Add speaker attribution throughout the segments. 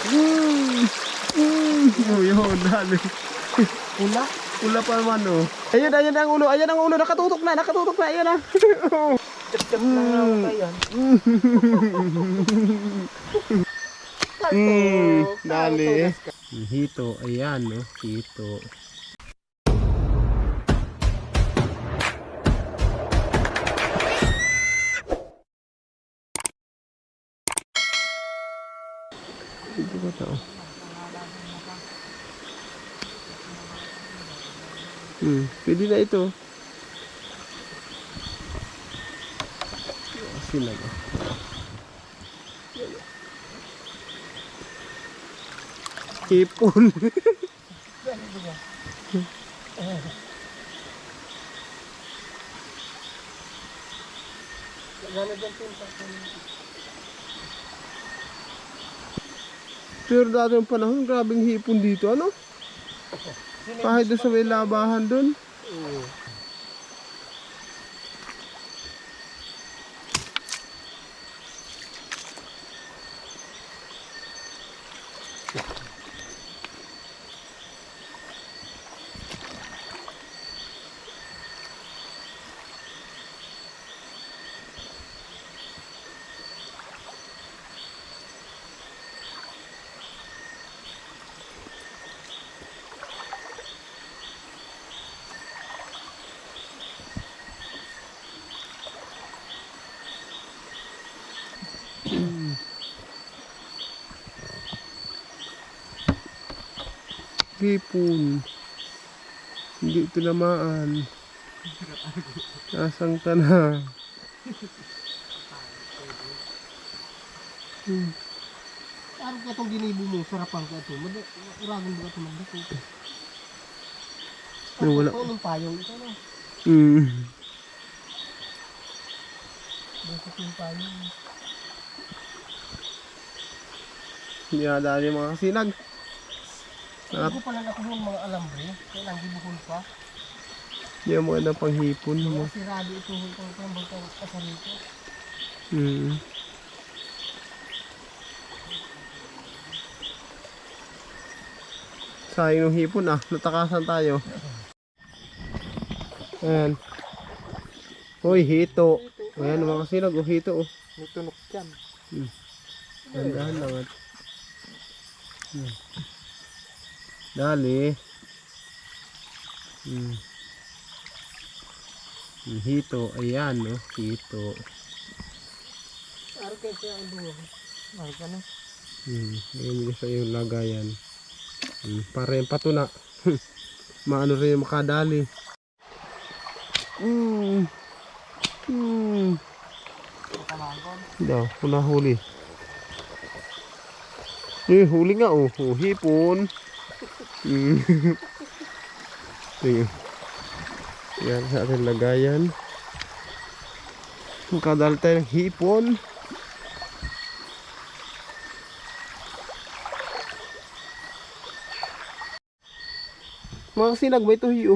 Speaker 1: Oh, yun, dali.
Speaker 2: Pula?
Speaker 1: Pula pa naman, oh. Ayun, ayan ang ulo, nakatutok na, ayan na.
Speaker 2: Tip-tip lang ako kayo.
Speaker 1: Dali. Hito, ayan, no, hito. Ito ba ito? Pwede na ito. Asin na ba? Hipon. Pero dati yung panahon, grabing hipon dito, ano? Kahit doon sa may labahan doon. Hipon. Hindi tinamaan. Nasang ka na.
Speaker 2: Parang ka itong ginibo mo, sarapan ka ito. Uragan ba ito magdako?
Speaker 1: Wala.
Speaker 2: Ito ng payong ito, no? Bukit yung payong.
Speaker 1: Hindi na dali mga kasinag.
Speaker 2: Hindi ko pala nakuha ng mga alambre. Kailang gibuhol pa.
Speaker 1: Hindi ang maganda pang hipon.
Speaker 2: Mga sirado ito hutang bangkang kasarito.
Speaker 1: Sayang ng hipon, natakasan tayo. Ayan. Uy, hito. Ayan mga kasinag, hito.
Speaker 2: May tunok dyan.
Speaker 1: Dandahan lang at. Dali. Hito, ayan, no, hito.
Speaker 2: Araw kayo siya ang buho. Araw ka na.
Speaker 1: Ayan sa yung lagayan. Para yung patuna. Maano rin yung makadali. Daw, wala huli. Huli nga, hipon. Yan sa ating lagayan. Makadali tayo ng hipon. Mga kasinag, may tuhi,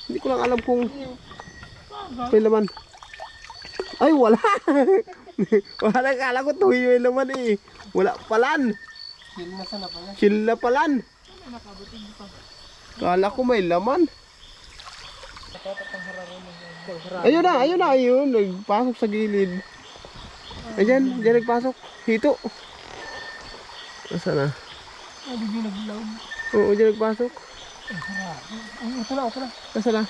Speaker 1: Hindi ko lang alam kung may laman. Ay, wala. Wala, kala ko tuhi may laman eh. Wala palan.
Speaker 2: Chill na sana pala.
Speaker 1: Chill na palan. Kala ko may laman. Ayun na. Nagpasok sa gilid. Ayan, diyan nagpasok. Hito. Nasaan na?
Speaker 2: Hindi naglaw.
Speaker 1: Oo, diyan nagpasok.
Speaker 2: Ito na.
Speaker 1: Nasaan na?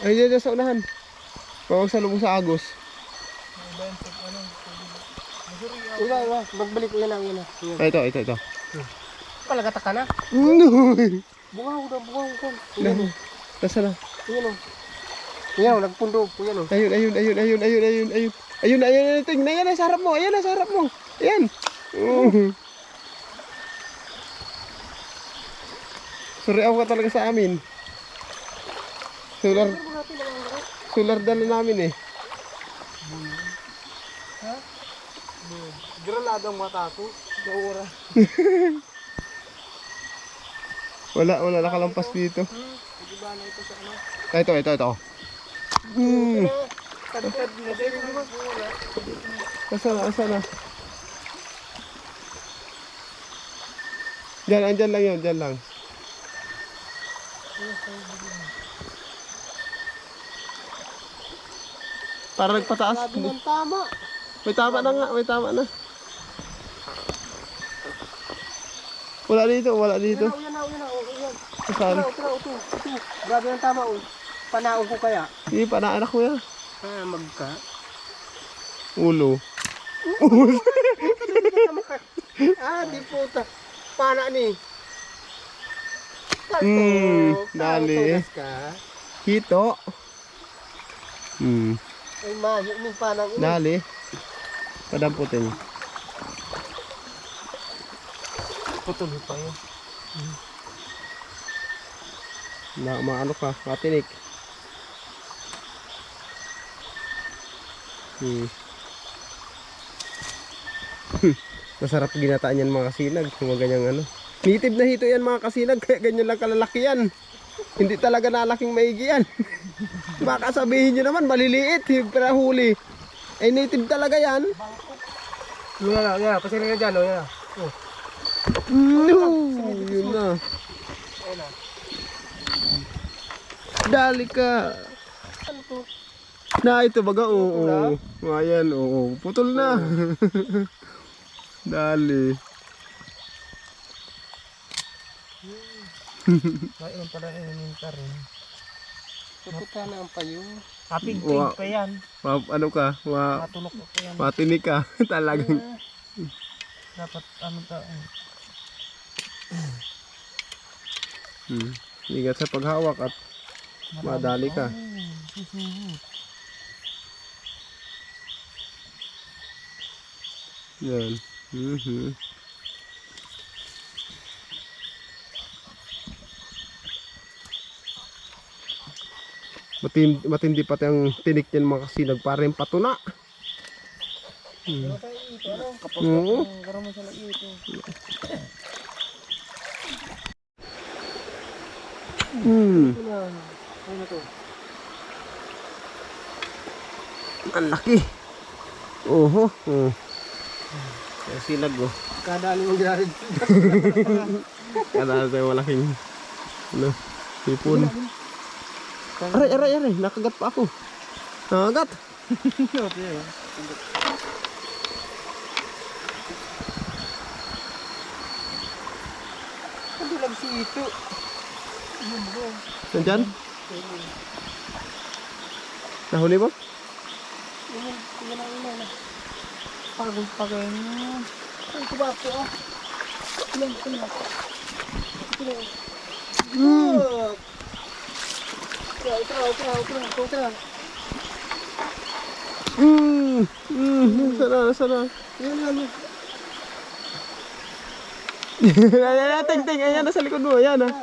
Speaker 1: Ayun, diyan sa unahan. Pawag sa lubong sa agos.
Speaker 2: Iba. Magbalik ko yan na.
Speaker 1: Ito.
Speaker 2: Palagata ka na. Bungaw ko.
Speaker 1: Nasaan na?
Speaker 2: Yan o, nagpundo. Yan o.
Speaker 1: Ayun. Tingnan yan, sa harap mo. Ayan. Suriaw ka talaga sa amin. Solar dala namin eh.
Speaker 2: Ha? Graladang mata ko. Naura.
Speaker 1: Wala nakalampas dito.
Speaker 2: Hindi ba na ito sa ano?
Speaker 1: Ito.
Speaker 2: Tad-tad na din.
Speaker 1: Nasaan na? Diyan, andyan lang yun, diyan lang. Para nagpataas.
Speaker 2: Sabi ng tama.
Speaker 1: May tama na nga, may tama na. Wala dito, wala dito.
Speaker 2: Yan na, yan na. Yan.
Speaker 1: Saan?
Speaker 2: Ito. Grabe ng tama, oh. Panaon ko kaya.
Speaker 1: Hindi, panaanak mo yan.
Speaker 2: Magka.
Speaker 1: Ulo.
Speaker 2: Di puta. Pana ni.
Speaker 1: Dali.
Speaker 2: Ka.
Speaker 1: Hito.
Speaker 2: Ay, mahyo ni panang ini.
Speaker 1: Dali. Padamputin.
Speaker 2: Patuloy pa yun.
Speaker 1: Maano ka, matinik. Masarap ginataan yan mga kasinag. Mga ganyang ano. Nitib na hito yan mga kasinag. Kaya ganyan lang kalalaki yan. Hindi talaga nalaking maigi yan. Baka sabihin nyo naman maliliit. Pero huli. Ay native talaga yan.
Speaker 2: Yan. Pasirin ka dyan, yan.
Speaker 1: Yun na. Dali ka. Na ito baga, oo. Ayan, oo. Putol na. Dali.
Speaker 2: Ayun pala iniminta rin. Puputa na ang payo.
Speaker 1: Wow.
Speaker 2: Pa yan.
Speaker 1: Ano ka?
Speaker 2: Matulok pa yan.
Speaker 1: Matinik ka. Talagang.
Speaker 2: Dapat ano ta.
Speaker 1: Ingat sa paghawak at madali ka. Yan. Matindi pati ang tinik niyan mga kasinag, parang patuna. Oo.
Speaker 2: Ano to?
Speaker 1: Ang laki. Oho. Kasinag oh.
Speaker 2: Kada ano yung ginagawa.
Speaker 1: Kada tayo malaking ano, hipon. Aray, nakagat pa ako. Nakagat.
Speaker 2: Ano lang si ito?
Speaker 1: Nandyan? Nahuli mo?
Speaker 2: Pagod pa kayo niya. Ay, kubapo ah. Ilang. Ukra.
Speaker 1: Sana.
Speaker 2: Yan.
Speaker 1: Ayan, ting. Ayan, nasa likod mo. Ayan, ah.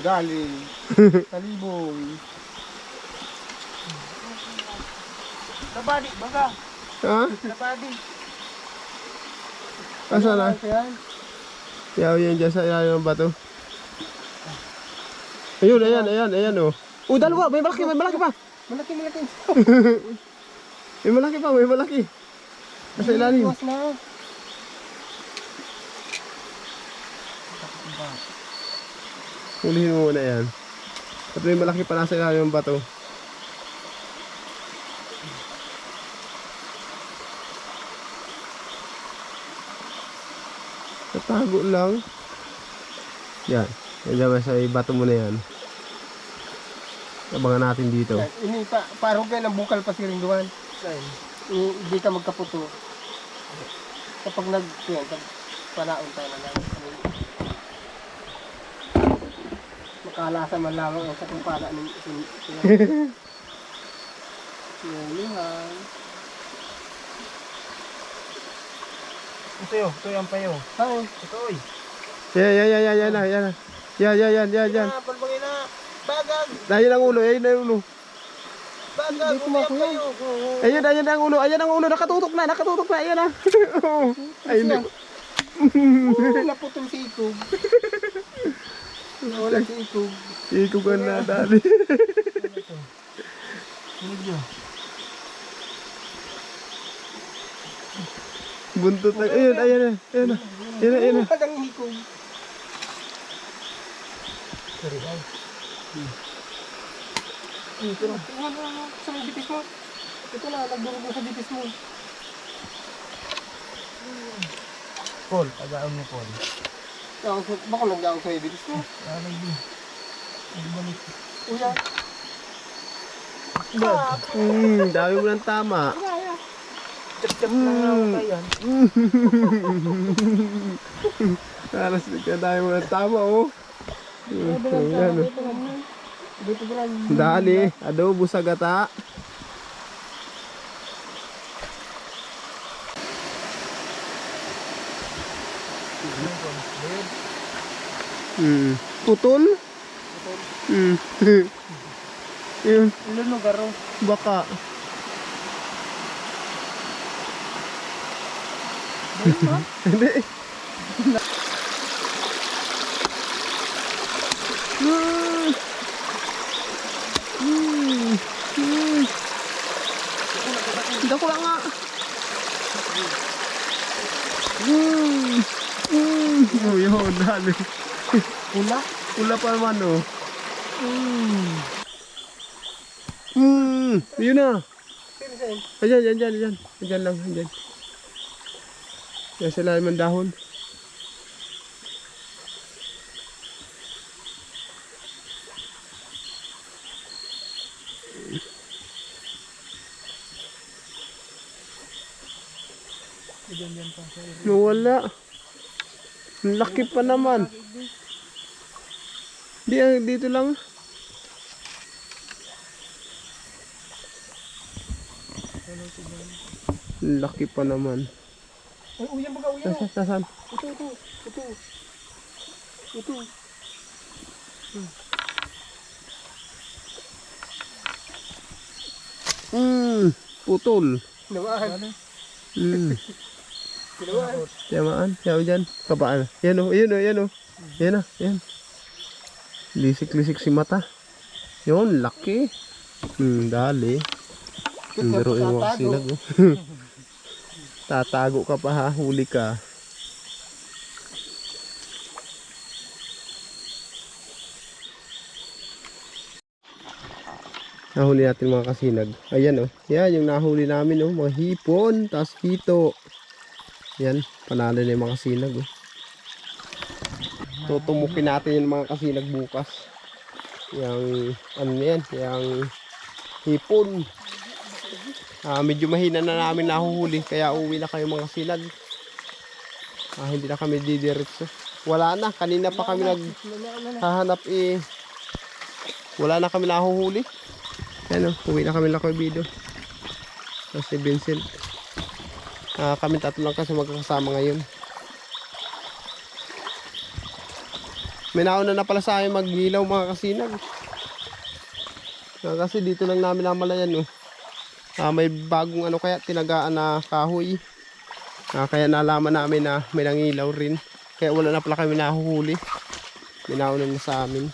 Speaker 2: Dali. Talibong. Nabadi, baga.
Speaker 1: Ha?
Speaker 2: Nabadi.
Speaker 1: Asa na?
Speaker 2: Yan.
Speaker 1: Yan dyan sa ilalim ng bato. Ayun, ayan, oh. Oh, dalawa, may malaki pa.
Speaker 2: Malaki.
Speaker 1: May malaki. Nasa ilalim.
Speaker 2: Iwas na.
Speaker 1: Hulihin mo muna yan. At may malaki pa nasa ilalim ng bato. Tatago lang. Yan. Yan sa bato mo na yan. Abangan natin dito.
Speaker 2: Ini parang kayo ng bukal pa siring duwan. Hindi ka magkaputo. Kapag panaon tayo na lang. Makalasa man lamang ang sa pala ng Nalihan. Ito yung payo. Ay, ito oy.
Speaker 1: Yan.
Speaker 2: Palbangin na. Bagag.
Speaker 1: Ayan ang ulo.
Speaker 2: Bagag. Payo.
Speaker 1: Ayan ang ulo. Nakatutok na. Ayan na. Ayun.
Speaker 2: Naputol si Ikog. Wala si Ikog.
Speaker 1: Ikugan na dali. Buntot na. Ayun, ayun na. Ayun na. Ayun na, ayun na.
Speaker 2: Kadang hikog. Sorry, ay. Ito na. Tingnan mo sa may bipis mo. Ito na, nagdurog mo sa bipis mo.
Speaker 3: Paul, tagaan mo Paul.
Speaker 2: Baka nagdaang sa may bipis mo.
Speaker 3: Nagbalik.
Speaker 2: Uya.
Speaker 1: Dami mo ng tama.
Speaker 3: Chap-chap lang ako kaya.
Speaker 1: Alas ka dami mo ng tama, oh. Ayan, oh. Dali, adobo sa gata. Putol? Yun,
Speaker 2: Luno garo.
Speaker 1: baka. Hindi. Dako lang nga. Oh, yun, dali.
Speaker 2: Pula.
Speaker 1: Pula pa naman, oh. Yun na. Ayan, yan, yan, yan. Ayan lang, ayan. Yan sa lalim ng dahon. Wala. Ang laki pa naman. Di, dito lang. Ang laki pa naman.
Speaker 2: Ay, uyan baga, uyan.
Speaker 1: Nasaan?
Speaker 2: Ito.
Speaker 1: Putol.
Speaker 2: Naman.
Speaker 1: Tiyamaan. Tiyaw dyan. Kabaan. Yan o, yan o, yan o. Yan o, yan. Lisik-lisik si mata. Yun, laki. Dali. Biruin mo kasi nag. Tatago ka pa ha, huli ka. Nahuli natin mga kasinag. Ayan oh. Yan yung nahuli namin oh. Mga hipon. Tapos hito. Yan. Panalo na yung mga kasinag oh. Tutumukin natin yung mga kasinag bukas. Yung ano yan. Yung hipon. Medyo mahina na namin nahuhuli. Kaya uwi na kayo mga kasinag. Hindi na kami didiretso. Wala na. Kanina pa kami naghahanap eh. Wala na kami nahuhuli. Ano, uwi na kami Lacoibido. Kasi Vincent. Kami tatlo lang kasi magkakasama ngayon. May nauna na pala sa akin maghilaw mga kasinag. Kasi dito lang namin namalayan oh. May bagong ano kaya tinagaan na kahoy. Kaya nalaman namin na may nangilaw rin. Kaya wala na pala kami nahuhuli. May nauna na sa amin.